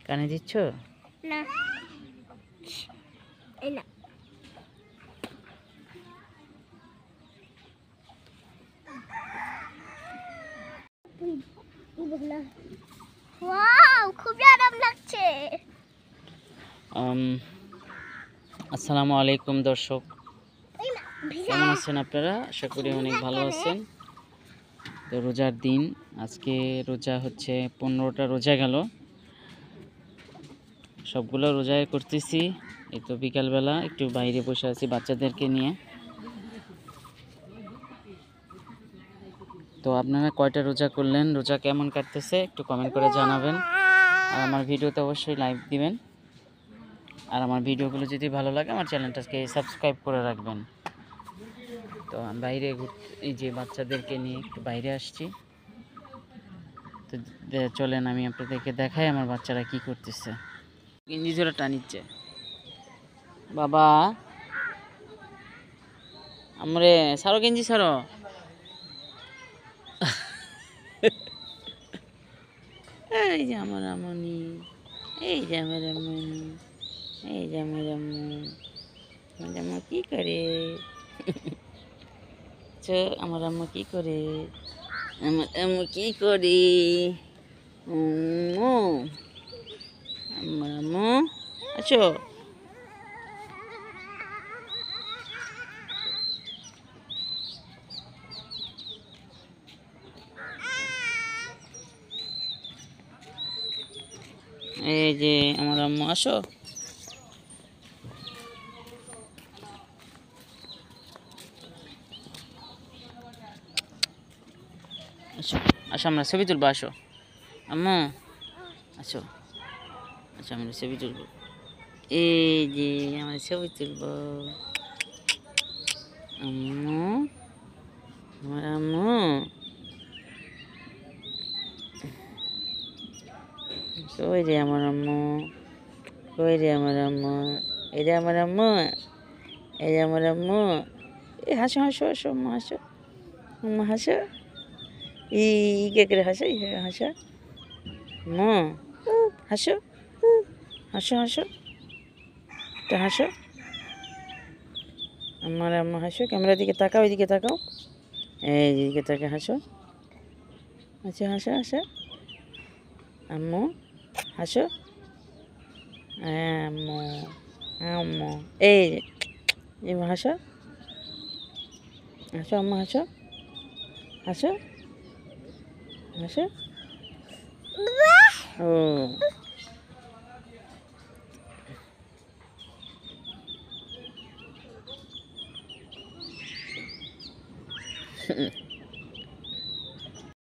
কানে দিচ্ছ না এই না ওয়াও খুবই আরাম লাগছে। আসসালামু আলাইকুম দর্শক, কেমন আছেন আপনারা? আশা করি অনেক ভালো আছেন। তো রোজার দিন, আজকে রোজা হচ্ছে 15টা রোজা গেল, সবগুলো রোজায় করতেছি। এই তো বিকালবেলা একটু বাইরে বসে আছি বাচ্চাদেরকে নিয়ে। তো আপনারা কয়টা রোজা করলেন, রোজা কেমন কাটতেছে একটু কমেন্ট করে জানাবেন। আর আমার ভিডিওতে অবশ্যই লাইক দিবেন। আর আমার ভিডিওগুলো যদি ভালো লাগে আমার চ্যানেলটাকে সাবস্ক্রাইব করে রাখবেন। তো আমি বাইরে এই যে বাচ্চাদেরকে নিয়ে একটু বাইরে আসছি। তো চলেন আমি আপনাদেরকে দেখাই আমার বাচ্চারা কি করতেছে। গেঞ্জি জোড়া টানিচ্ছে বাবা, আমরে সারো গেঞ্জি সারো। এই যে আমার আমনি, এই যে আমার আম্মনি, এই যে আমার আম্মু। আমার আম্মু কি করে? আমার আম্মু কি করে? আমার আম্মু কি করে? আম্মু, আমার আম্মু আছো? এই যে আমার আম্মু, আসো। আসো আসো, আমরা ছবি তুলবো, আসো আম্মু, আসো। আচ্ছা আমরা ছবি তুলবো, এই যে আমরা ছবি তুলবো। আম্মু, আমার আম্মু, কই রে আমার আম্মু, কই রে আমার আম্মু, এই রে আমার আম্মু, এই যে আমার আম্মু। এই হাসো হাসো হাসো আম্মু, হাসো আম্মু, হাসো। কে করে হাসো, হাসো আম্মু, হাসো হাসো হাসো, তো হাসো আমার আম্মু, হাসো। ক্যামেরার দিকে তাকাও, ওইদিকে তাকাও, এই দিকে তাকে হাসো। আচ্ছা হাসো হাসো আম্মু, হাসো। আম্মু, আম্মু, এই যে হাসো, হাসো আম্মু, হাসো হাসো হাসো। ও